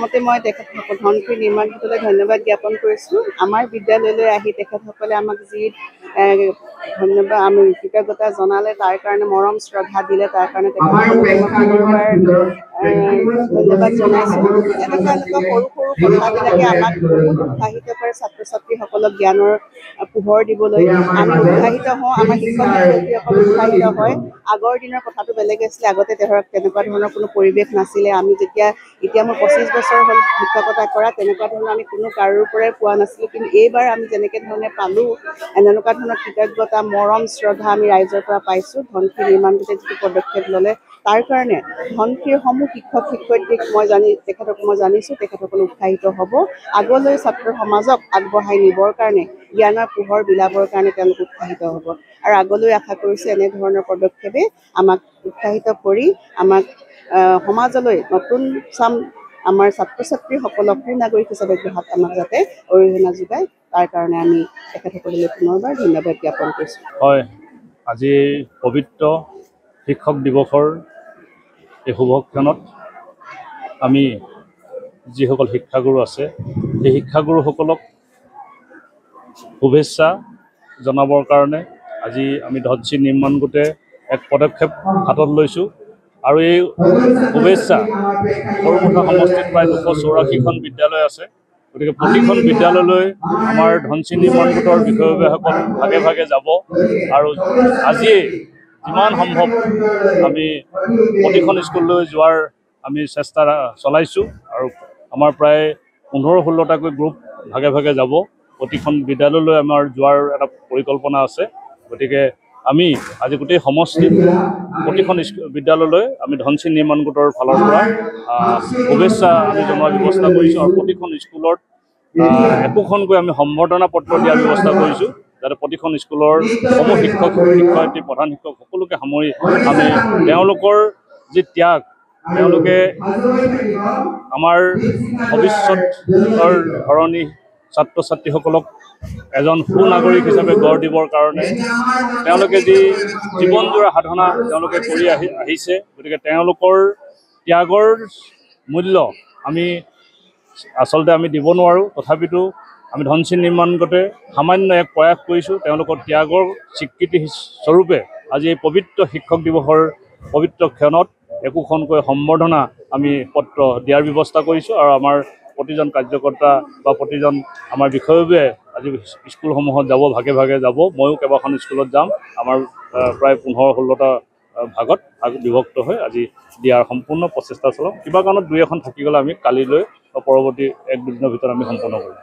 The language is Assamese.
প্ৰথমতে মই তেখেতসকল ধনশিৰি নিৰ্মাণ গোটলৈ ধন্যবাদ জ্ঞাপন কৰিছোঁ। আমাৰ বিদ্যালয়লৈ আহি তেখেতসকলে আমাক যি ধন্যবাদ আমি কৃতজ্ঞতা জনালে, তাৰ কাৰণে মৰম শ্ৰদ্ধা দিলে, তাৰ কাৰণে তেখেতসকলক মই পুনৰবাৰ ধন্যবাদ জনাইছোঁ। এনেকুৱা সৰু সৰু কথাবিলাকে আমাক বহুত উৎসাহিত কৰে, ছাত্ৰ ছাত্ৰীসকলক জ্ঞানৰ পোহৰ দিবলৈ আমি উৎসাহিত হওঁ, আমাৰ শিক্ষক শিক্ষয়িত্ৰীসকল উৎসাহিত হয়। আগৰ দিনৰ কথাটো বেলেগ আছিলে, আগতে ধৰক তেনেকুৱা ধৰণৰ কোনো পৰিৱেশ নাছিলে। আমি এতিয়া মোৰ 25 বছৰ হ'ল শিক্ষকতা কৰা, তেনেকুৱা ধৰণৰ আমি কোনো কাৰোৰ পৰাই পোৱা নাছিলোঁ। কিন্তু এইবাৰ আমি যেনেকৈ ধৰণে পালোঁ, এনেকুৱা ধৰণৰ কৃতজ্ঞতা মৰম শ্ৰদ্ধা আমি ৰাইজৰ পৰা পাইছোঁ। ধনশিৰি নিৰ্মাণ গোটে যিটো পদক্ষেপ ল'লে, তাৰ কাৰণে ধনশিৰিৰ সমূহ শিক্ষক শিক্ষয়িত্ৰীক তেখেতক মই জানিছোঁ, তেখেতসকল উৎসাহিত হ'ব। আগলৈ ছাত্ৰ সমাজক আগবঢ়াই নিবৰ কাৰণে, জ্ঞানৰ পোহৰ বিলাবৰ কাৰণে তেওঁলোক উৎসাহিত হ'ব। আৰু আগলৈ আশা কৰিছোঁ এনেধৰণৰ পদক্ষেপে আমাক উৎসাহিত কৰি আমাক সমাজলৈ নতুন চাম আমাৰ ছাত্ৰ ছাত্ৰীসকলক সুনাগৰিক হিচাপে গঢ়াত আমাক যাতে অৰিহণা যোগায়, তাৰ কাৰণে আমি তেখেতসকললৈ পুনৰবাৰ ধন্যবাদ জ্ঞাপন কৰিছোঁ। হয়, আজি পবিত্ৰ শিক্ষক দিৱসৰ এই শুভক্ষণত আমি যিসকল শিক্ষাগুৰু আছে, সেই শিক্ষাগুৰুসকলক শুভেচ্ছা জনাবৰ কাৰণে আজি আমি ধনশিৰি নিৰ্মাণ গোটে এক পদক্ষেপ হাতত লৈছোঁ। আৰু এই শুভেচ্ছা সৰুমুঠা সমষ্টিত প্ৰায় 284খন বিদ্যালয় আছে। গতিকে প্ৰতিখন বিদ্যালয়লৈ আমাৰ ধনশিৰি নিৰ্মাণ গোটৰ বিষয়ববীয়াসকল ভাগে ভাগে যাব। আৰু আজিয়ে যিমান সম্ভৱ আমি প্ৰতিখন স্কুললৈ যোৱাৰ আমি চেষ্টা চলাইছোঁ। আৰু আমাৰ প্ৰায় 15-16টাকৈ গ্ৰুপ ভাগে ভাগে যাব। প্ৰতিখন বিদ্যালয়লৈ আমাৰ যোৱাৰ এটা পৰিকল্পনা আছে। গতিকে আমি আজি গোটেই সমষ্টিত প্ৰতিখন বিদ্যালয়লৈ আমি ধনশিৰি নিৰ্মাণ গোটৰ ফালৰ পৰা শুভেচ্ছা আমি জনোৱাৰ ব্যৱস্থা কৰিছোঁ। আৰু প্ৰতিখন স্কুলত একোখনকৈ আমি সম্বৰ্ধনা পত্ৰ দিয়াৰ ব্যৱস্থা কৰিছোঁ, যাতে প্ৰতিখন স্কুলৰ সমূহ শিক্ষক শিক্ষয়িত্ৰী প্ৰধান শিক্ষক সকলোকে সামৰি আমি তেওঁলোকৰ যি ত্যাগ, তেওঁলোকে আমাৰ ভৱিষ্যতৰ ধৰণী ছাত্ৰ ছাত্ৰীসকলক এজন সুনাগৰিক হিচাপে গঢ় দিবৰ কাৰণে তেওঁলোকে যি জীৱনজোৰা সাধনা তেওঁলোকে কৰি আহিছে। গতিকে তেওঁলোকৰ ত্যাগৰ মূল্য আচলতে আমি দিব নোৱাৰোঁ। তথাপিতো আমি ধনশিৰি নিৰ্মাণ গোটে সামান্য এক প্ৰয়াস কৰিছোঁ। তেওঁলোকৰ ত্যাগৰ স্বীকৃতি স্বৰূপে আজি এই পবিত্ৰ শিক্ষক দিৱসৰ পবিত্ৰ ক্ষণত একোখনকৈ সম্বৰ্ধনা আমি পত্ৰ দিয়াৰ ব্যৱস্থা কৰিছোঁ। আৰু আমাৰ প্ৰতিজন কাৰ্যকৰ্তা বা প্ৰতিজন আমাৰ বিষয়ববীয়াই আজি স্কুলসমূহত যাব, ভাগে ভাগে যাব। ময়ো কেইবাখন স্কুলত যাম। আমাৰ প্ৰায় 15-16টা ভাগত বিভক্ত হৈ আজি দিয়াৰ সম্পূৰ্ণ প্ৰচেষ্টা চলাম। কিবা কাৰণত 2 এখন থাকি গ'লে আমি কালিলৈ বা পৰৱৰ্তী 1-2 দিনৰ ভিতৰত আমি সম্পূৰ্ণ কৰিম।